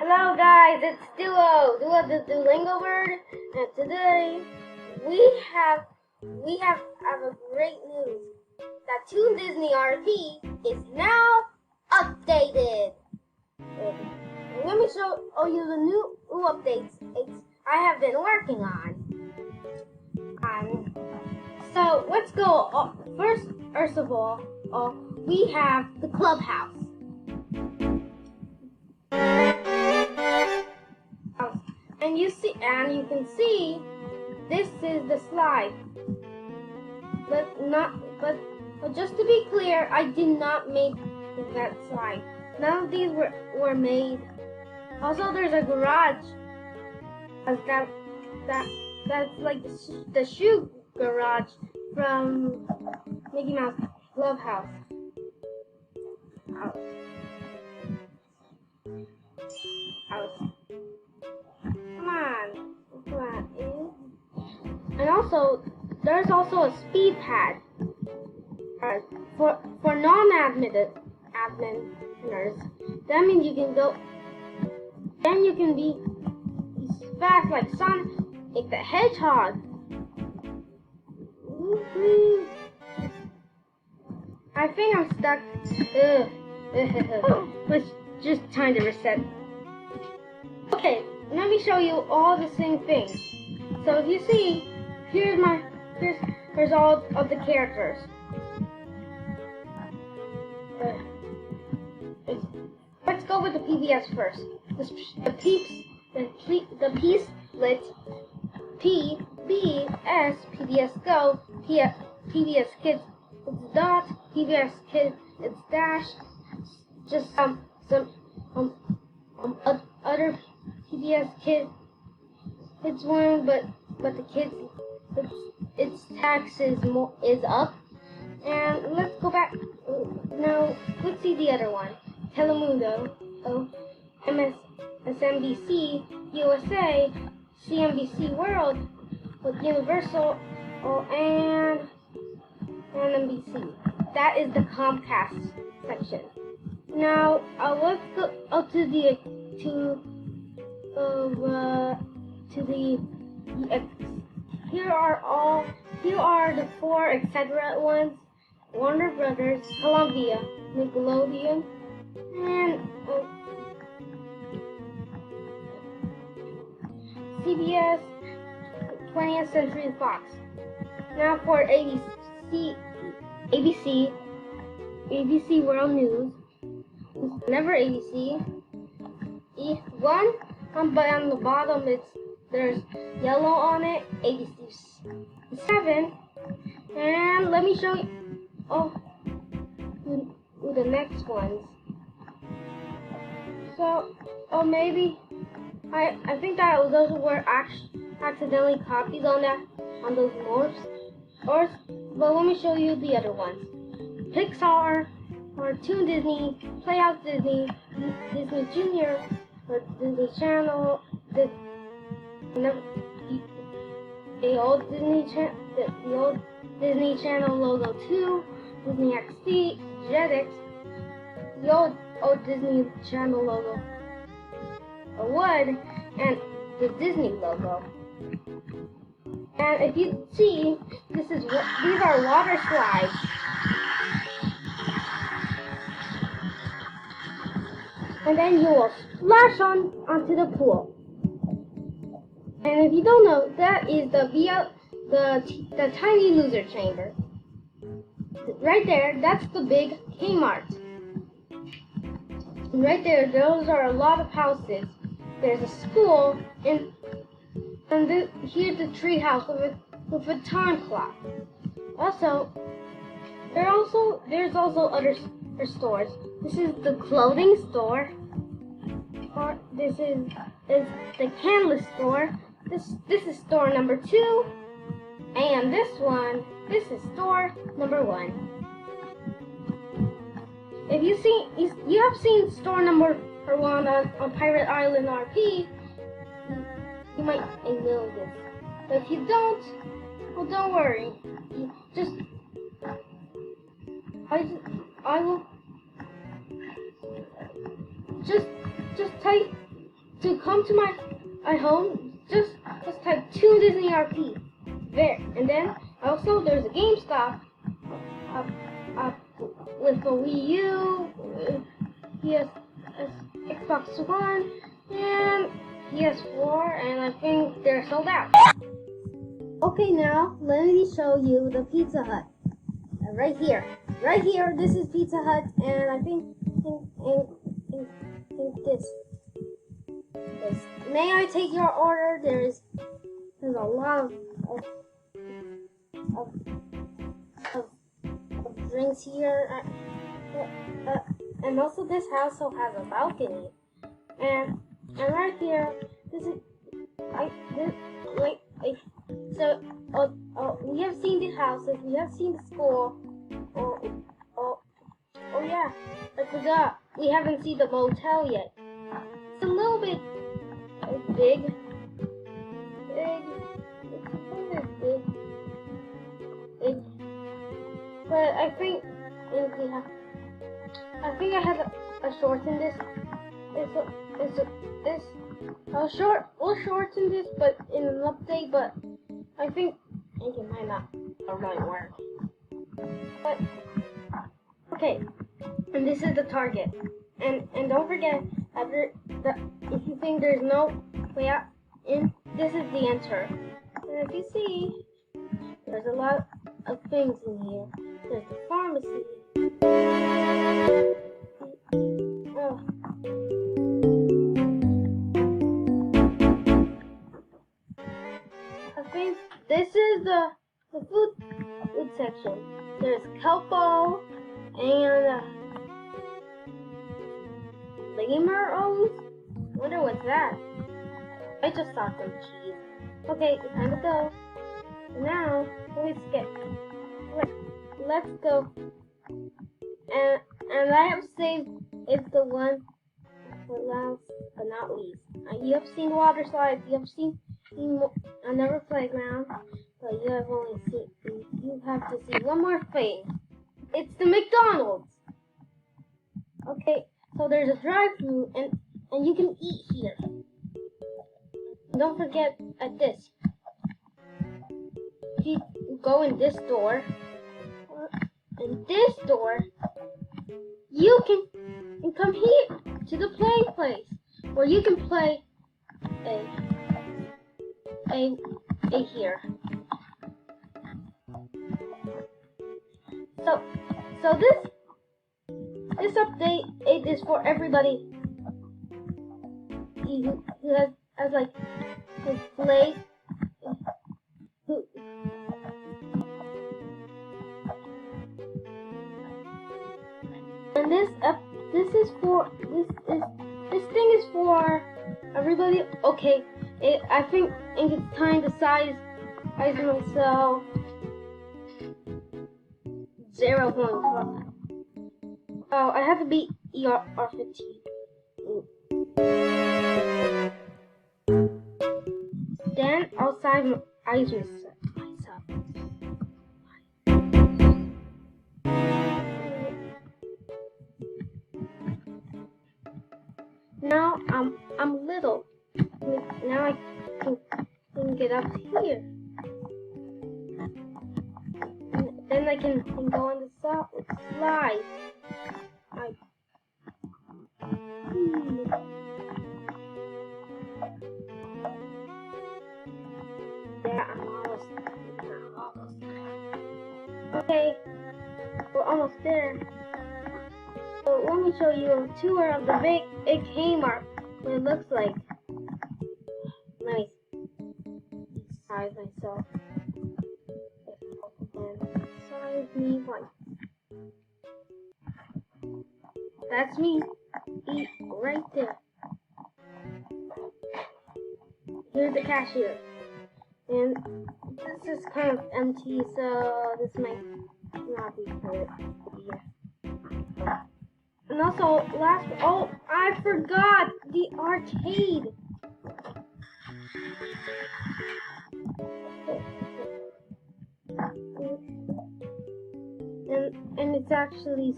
Hello guys, it's Duo the Duolingo bird, and today we have a great news that Toon Disney RP is now updated. Let me show you the new updates I have been working on. So let's go. First of all, we have the clubhouse. And you can see this is the slide. But just to be clear, I did not make that slide. None of these were made. Also, there's a garage. That's like the shoe garage from Mickey Mouse Clubhouse. Come on. And also, there's also a speed pad for non-admitters. That means you can go. Then you can be fast like Sonic the Hedgehog. I think I'm stuck. Let's just time to reset. Okay, let me show you all the same things. So if you see, here's all of the characters. Let's go with the PBS first. The P split PBS, PBS Go, PBS Kids, it's Dot, PBS Kids, it's Dash, just some other PBS Kids. It's one, but the kids, its tax is up. And let's go back. Now let's see the other one. Telemundo, MSNBC, USA, CNBC World, with Universal, and NBC. That is the Comcast section. Now let's go up to the here are the four etc. ones: Warner Brothers, Columbia, Nickelodeon, and CBS, 20th Century Fox. Now for ABC World News, never ABC. One, but on the bottom there's yellow on it, ABC 7, and let me show you the next ones. So, maybe I think that those were accidentally copied on those morphs. But let me show you the other ones. Pixar, or Toon Disney, Playhouse Disney, Disney Junior, or Disney Channel, the old Disney Channel logo 2, Disney XD, Jetix, the old Disney Channel logo 1, and the Disney logo. And if you see, these are water slides. And then you will splash onto the pool. And if you don't know, that is the Tiny Loser Chamber. Right there, that's the big Kmart. Right there, those are a lot of houses. There's a school, and here's the tree house with a time clock. Also, there's also other stores. This is the clothing store. Or this is the canvas store. This is store number 2, and this is store number 1. If you have seen store number 1 on Pirate Island RP, you might know this. But if you don't, well, don't worry. I will just type to come to my home, just type Toon Disney RP there, and then also there's a GameStop with a Wii U, Xbox One, and PS4, and I think they're sold out. Okay, now let me show you the Pizza Hut. Right here, this is Pizza Hut, and I think this. May I take your order? There's a lot of drinks here, and also this house also has a balcony, and right here, we have seen the houses, we have seen the school. Oh yeah, I forgot, we haven't seen the motel yet. It's a little bit big. It's a little bit big. But I think I have a shorten this. We'll shorten this, but in an update. But I think it might not really work. But okay, and this is the target. And don't forget if you think there's no way out in, this is the enter. And if you see, there's a lot of things in here. There's the pharmacy. I think this is the food section. There's Kelpo and lemur O's? Wonder what's that? I just saw some cheese. Okay, it's time to go. Now, let's go. And I have saved it's the one last but not least. You have seen water slides, you have seen another playground, but you have to see one more thing. It's the McDonald's. Okay, so there's a drive-thru and you can eat here. Don't forget at this. If you go in this door, you can come here to the play place where you can play a here. So this update is for everybody who has like play. And this thing is for everybody. Okay, I think it's time to size myself 0.5. Oh, I have to be ER15. Then I'll size myself. Now I'm little. Now I can get up here. And then I can go on the slide. Yeah, I'm almost. Okay, we're almost there. So let me show you a tour of the big Kmart. What it looks like. Let me size myself. And size me one. That's me. Eat right there. Here's the cashier. And this is kind of empty, so this might not be good. Yeah. And also, I forgot the arcade. And it's actually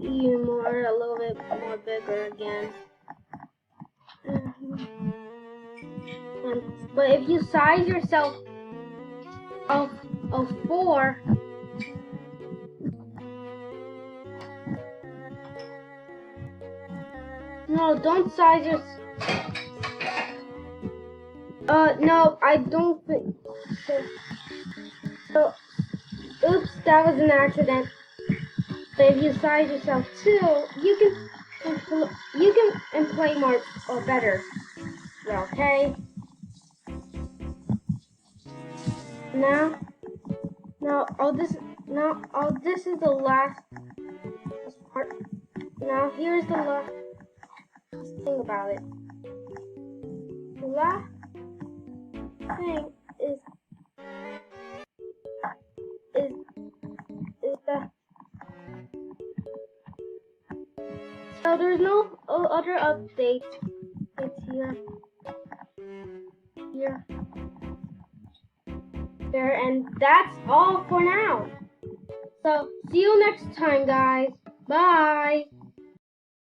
a little bit more bigger again. But if you size yourself of 4, no, don't size your. No, I don't think so. Oops, that was an accident. But if you size yourself 2, you can play more or better. Okay. Now, this is the last part. Now here's the last thing about it. The last thing is that so there's no other updates. It's here, there, and that's all for now. So see you next time, guys. Bye.